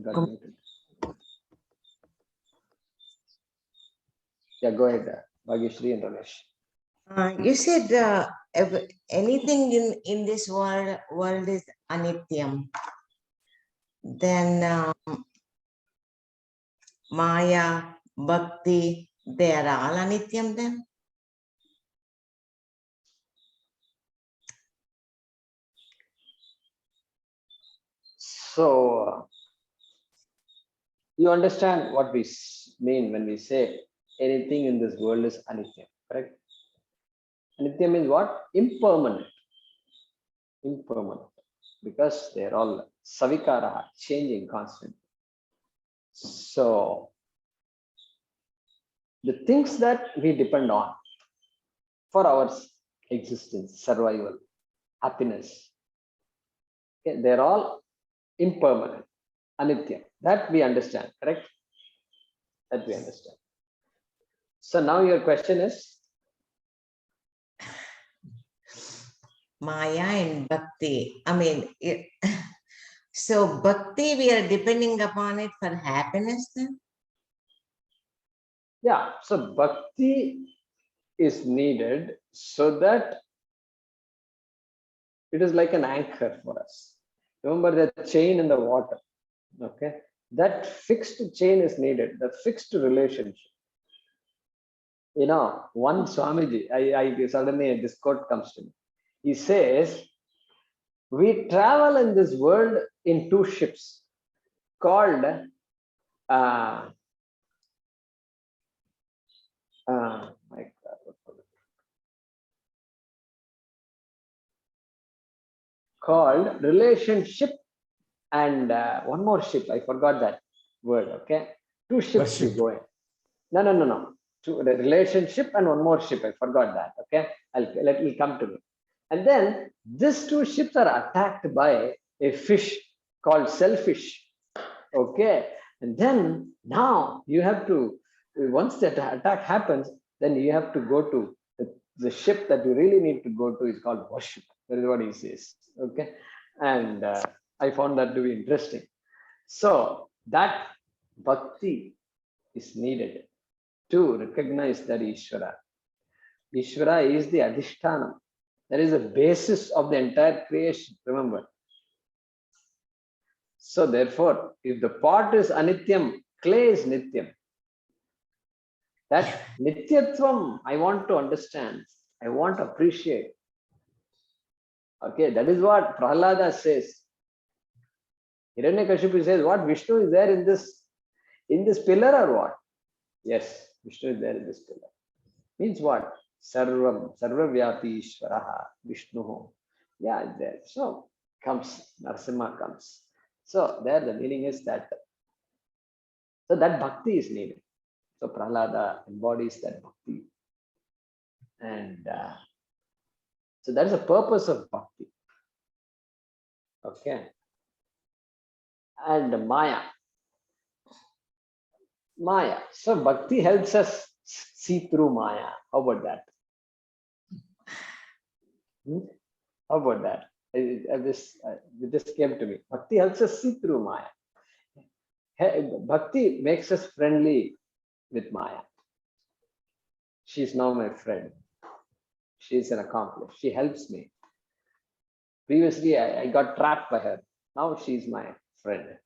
Got muted. Yeah, go ahead, Bhageshri and Ramesh. You said anything in this world is anityam. Then Maya, Bhakti, they are all anityam then? So, you understand what we mean when we say anything in this world is anitya, correct? Anitya means what? Impermanent. Impermanent. Because they're all savikaraha, changing constantly. So, the things that we depend on for our existence, survival, happiness, okay, they're all impermanent, anitya. That we understand, correct? That we understand. So now your question is? Maya and Bhakti. I mean, so Bhakti, we are depending upon it for happiness then? Yeah, so bhakti is needed so that it is like an anchor for us. Remember the chain in the water, okay? That fixed chain is needed, the fixed relationship. You know, one Swamiji, I suddenly this quote comes to me. He says, we travel in this world in two ships called my God, called relationship and one more ship. I forgot that word. Okay, two ships we go in. No. Two, the relationship and one more ship. I forgot that. Okay, let me come to me. And then these two ships are attacked by a fish called selfish. Okay, and then now you have to, once that attack happens, then you have to go to the ship that you really need to go to is called worship. That is what he says. Okay, and I found that to be interesting. So that bhakti is needed to recognize that Ishvara. Ishvara is the adhishtanam. That is the basis of the entire creation. Remember. So therefore, if the pot is anityam, clay is nityam. That nityatvam, I want to understand. I want to appreciate. Okay, that is what Prahlada says. Hiranyakashipu says, what Vishnu is there in this pillar or what? Yes, Vishnu is there in this pillar. Means what? Sarvam, Sarvavyapi Ishvaraha, Vishnu. Yeah, it's there. So comes, Narasimha comes. So there the meaning is that, so that bhakti is needed. So Prahlada embodies that bhakti. And so that is the purpose of bhakti. Okay. And Maya. Maya. So bhakti helps us see through Maya. How about that? How about that? It just came to me. Bhakti helps us see through Maya. Bhakti makes us friendly with Maya. She's now my friend. She's an accomplice. She helps me. Previously, I got trapped by her. Now she's my friend.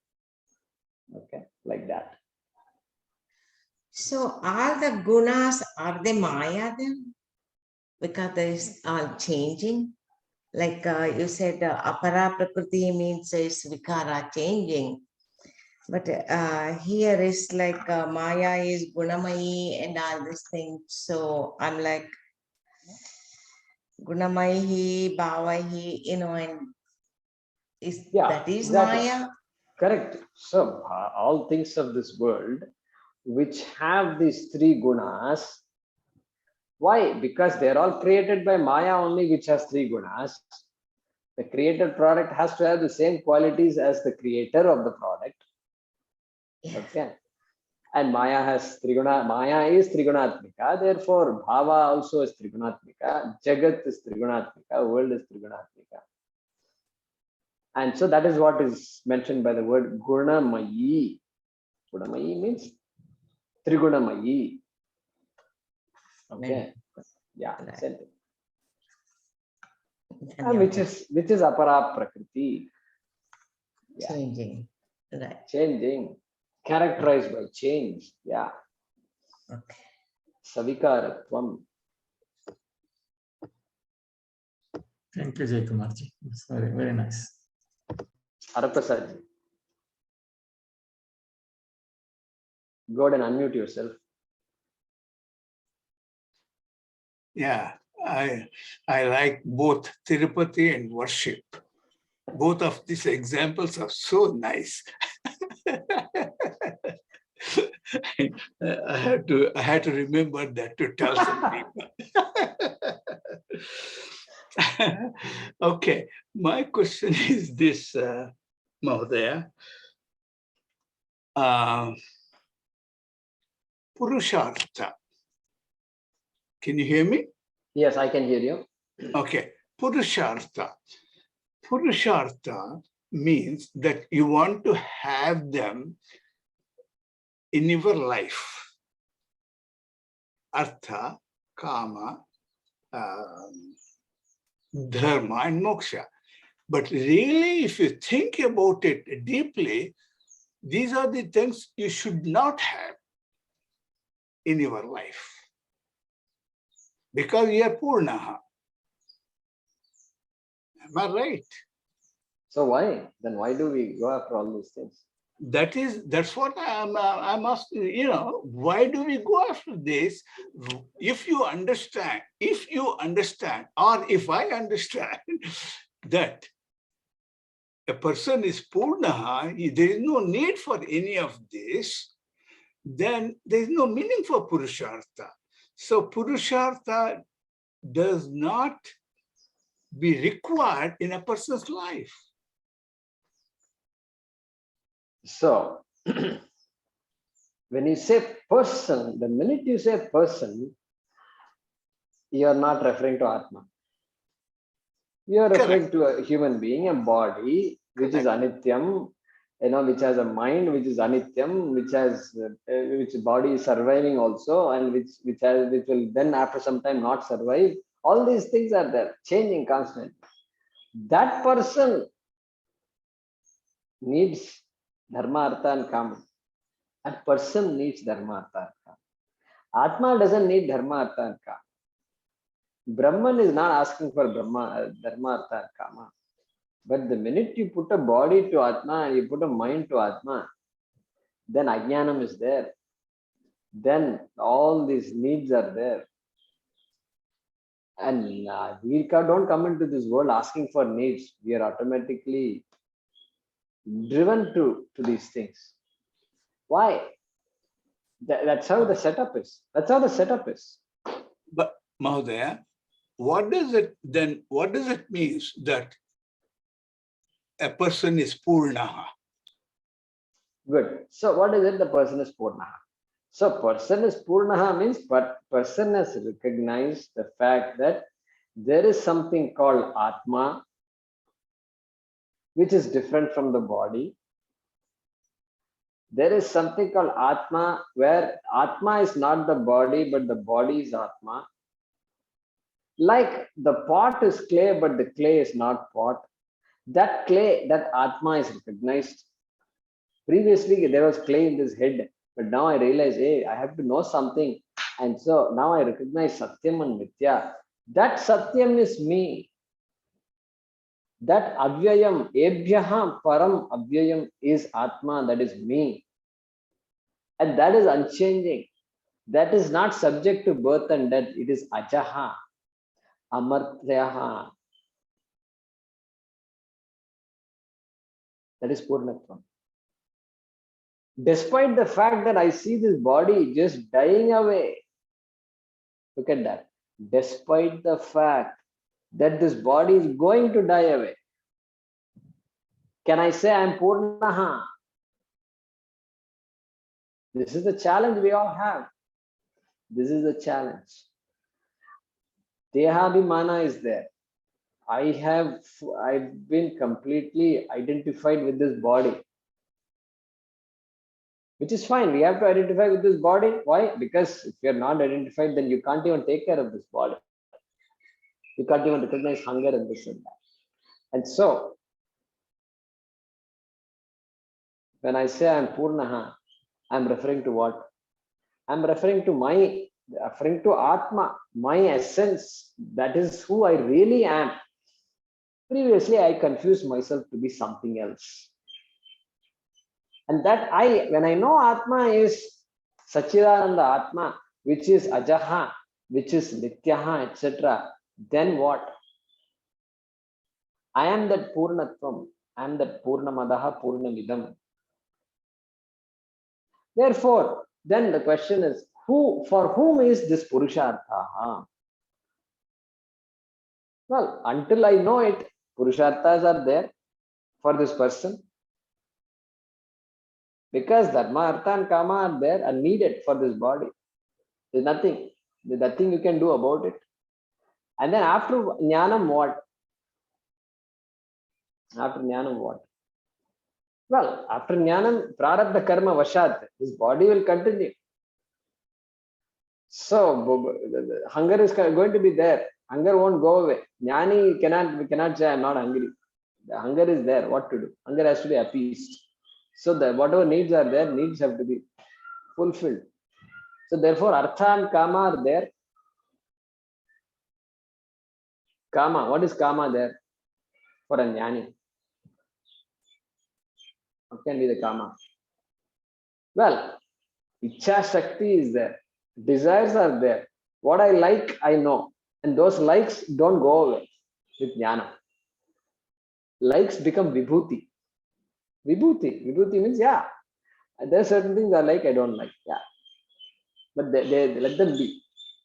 Okay, like that. So all the gunas, are they Maya then? Because there is all changing. Like you said, apara prakriti means is vikara, changing. But here is like Maya is gunamayi and all these things. So I'm like gunamayi, bhavahi, and that is exactly. Maya? Correct. So all things of this world which have these three gunas. Why? Because they're all created by Maya only, which has three gunas. The created product has to have the same qualities as the creator of the product. Okay. And Maya has Triguna. Maya is Trigunatmika. Therefore, Bhava also is Trigunatmika. Jagat is Trigunatmika. World is Trigunatmika. And so that is what is mentioned by the word Gunamayi. Gunamayi means Trigunamayi. Okay. Yeah. Right. Same thing. And which is Apara Prakriti. Yeah. Changing. Right. Changing. Characterized by change. Yeah. Okay. Savikaratvam. Thank you, Jay Kumarji. It's very, very nice. Haraprasad. Go ahead and unmute yourself. Yeah, I like both Tirupati and worship. Both of these examples are so nice. I had to remember that to tell some people. Okay, my question is this, Mahodaya. Purushartha. Can you hear me? Yes, I can hear you. Okay, Purushartha. Purushartha means that you want to have them in your life. Artha, Kama, Dharma, and Moksha. But really, if you think about it deeply, these are the things you should not have in your life. Because you are Purnaha. Am I right? So why? Then why do we go after all these things? That's what I'm asking, why do we go after this? If you understand, or if I understand that a person is Purnaha, there is no need for any of this, then there is no meaning for Purushartha. So Purushartha does not be required in a person's life. So, when you say person, the minute you say person, you are not referring to Atma. You are referring to a human being, a body, which is Anityam, which has a mind, which is Anityam, which body is surviving also, and which will then after some time not survive. All these things are there, changing constantly. That person needs Dharma, Artha, and Kama. That person needs Dharma, Artha, and Kama. Atma doesn't need Dharma, Artha, and Kama. Brahman is not asking for Dharma, Artha, and Kama. But the minute you put a body to Atma and you put a mind to Atma, then Ajnanam is there. Then all these needs are there. And we don't come into this world asking for needs. We are automatically driven to these things. Why? That's how the setup is. But Mahodaya, what does it mean that a person is Purnaha? Good. So what is it? The person is Purnaha. So person is Purnaha means person has recognized the fact that there is something called Atma, which is different from the body. There is something called Atma, where Atma is not the body, but the body is Atma. Like the pot is clay, but the clay is not pot. That clay, that Atma is recognized. Previously, there was clay in this head, but now I realize, hey, I have to know something. And so now I recognize Satyam and Mithya. That Satyam is me. That Avyayam, Ebhyaha Param Avyayam is Atma, that is me. And that is unchanging. That is not subject to birth and death. It is Ajaha, Amartyaha. That is Purnatvam. Despite the fact that I see this body just dying away, look at that. Despite the fact that this body is going to die away, can I say I'm Purnaha? This is the challenge we all have. This is the challenge. Dehabhimana is there. I've been completely identified with this body, which is fine. We have to identify with this body. Why? Because if you're not identified, then you can't even take care of this body. You can't even recognize hunger and this and that. And so, when I say I'm Purnaha, I'm referring to what? I'm referring to Atma, my essence. That is who I really am. Previously, I confused myself to be something else. And that when I know Atma is Sachidananda Atma, which is Ajaha, which is Nityaha, etc., then what? I am that Purnatvam. I am that Purnamadaha, Purnamidam. Therefore, then the question is, for whom is this Purushartha? Well, until I know it, Purusharthas are there for this person. Because Dharma, Artha and Kama are there and needed for this body. There's nothing you can do about it. And then after Jnanam, what? After Jnanam, what? Well, after Jnanam, Prarabdha Karma Vashat, his body will continue. So, hunger is going to be there. Hunger won't go away. Jnani we cannot say, I'm not hungry. The hunger is there. What to do? Hunger has to be appeased. So, whatever needs are there, needs have to be fulfilled. So, therefore, Artha and Kama are there. Kama, what is Kama there for a Jnani? What can be the Kama? Well, Ichha Shakti is there. Desires are there. What I like, I know. And those likes don't go away with Jnana. Likes become Vibhuti. Vibhuti means, yeah, there are certain things I like, I don't like. Yeah. But they let them be.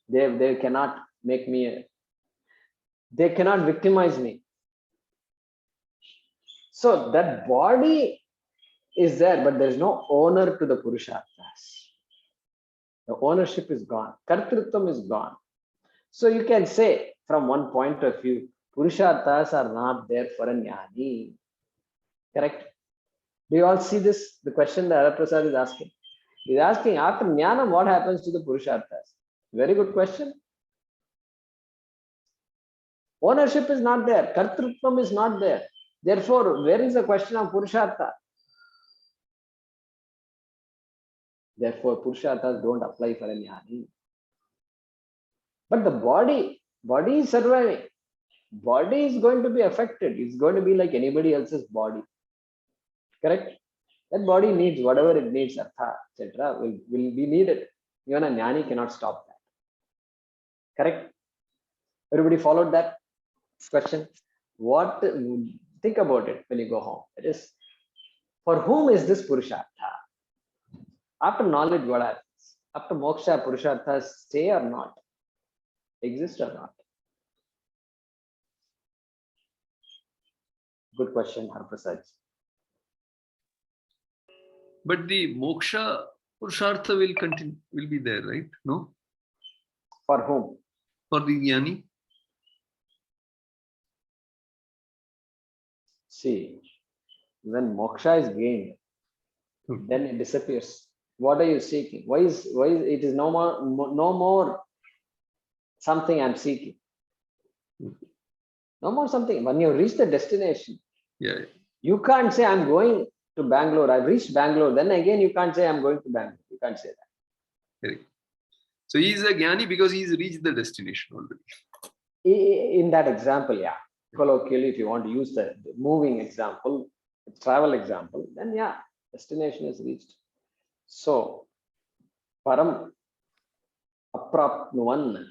They cannot make me, they cannot victimize me. So that body is there, but there is no owner to the Purusharthas. The ownership is gone. Kartrutvam is gone. So you can say, from one point of view, Purusharthas are not there for a Jnani. Correct? Do you all see this? The question that Araprasad is asking. He's asking, after Jnanam, what happens to the Purusharthas? Very good question. Ownership is not there. Kartrutvam is not there. Therefore, where is the question of Purushartha? Therefore, Purusharthas don't apply for a Jnani. But the body is surviving. Body is going to be affected. It's going to be like anybody else's body. Correct? That body needs whatever it needs, Artha, etc. will be needed. Even a Jnani cannot stop that. Correct? Everybody followed that question? Think about it when you go home. It is, for whom is this Purushartha? After knowledge, what happens? After moksha, Purusharthas stay or not? Exist or not? Good question, Harprasad. But the moksha Purushartha will continue, will be there, right? No? For whom? For the Jnani? See, when moksha is gained, then it disappears. What are you seeking? Why is it is no more something I'm seeking? No more something. When you reach the destination, Yeah. you can't say I'm going to Bangalore. I've reached Bangalore. Then again, you can't say I'm going to Bangalore. You can't say that. Correct. So he is a Jnani because he's reached the destination already. In that example, yeah. Colloquially, if you want to use the moving example, the travel example, then yeah, destination is reached. So, Param Aprapnuvan,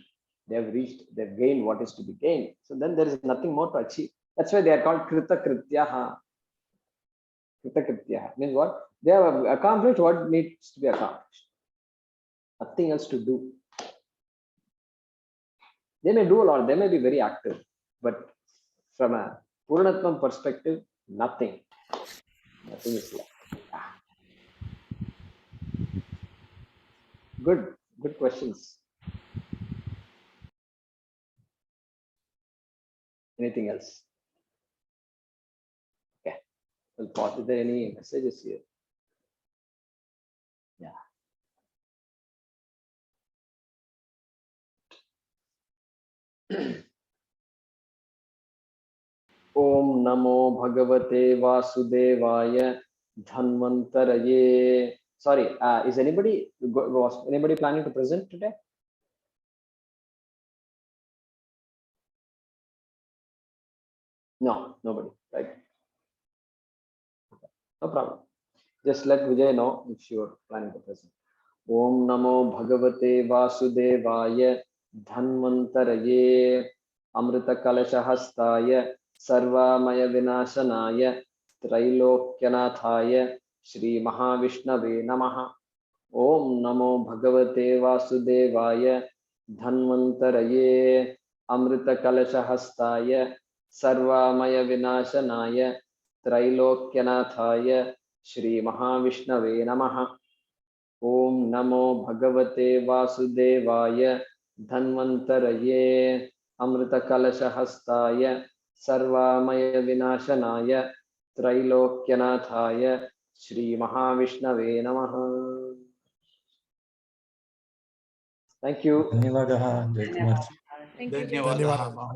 they've gained what is to be gained. So then there is nothing more to achieve. That's why they are called Krita Krityaha. Krita Krityaha means what? They have accomplished what needs to be accomplished. Nothing else to do. They may do a lot, they may be very active, but from a Purnatvam perspective, nothing. Nothing is left. Good questions. Anything Anything else? Okay. We'll pause. Is there any messages here? Yeah. Om Namo Bhagavate Vasudevaya Dhanvantaraye. Sorry, is was anybody planning to present today? No, nobody, right? No problem. Just let Vijay know if you're planning to present. Om Namo Bhagavate Vasudevaya Dhanvantaraye Amrita Kalashahastaya Sarvamaya Vinashanaya Trailokyanataya Shri Mahavishnave Namaha. Om Namo Bhagavate Vasudevaya Dhanvantaraye Amrita Kalashahastaya Sarvamaya Vinashanaya Trailokyanataya Shri Mahavishnave Namaha. Om Namo Bhagavate Vasudevaya Dhanvantaraye Amrita Kalashahastaya Sarvamaya Vinashanaya Trailokyanataya Shri Mahavishnave Namaha. Thank you. ಧನ್ಯವಾದः Jayakumar. ಧನ್ಯವಾದः.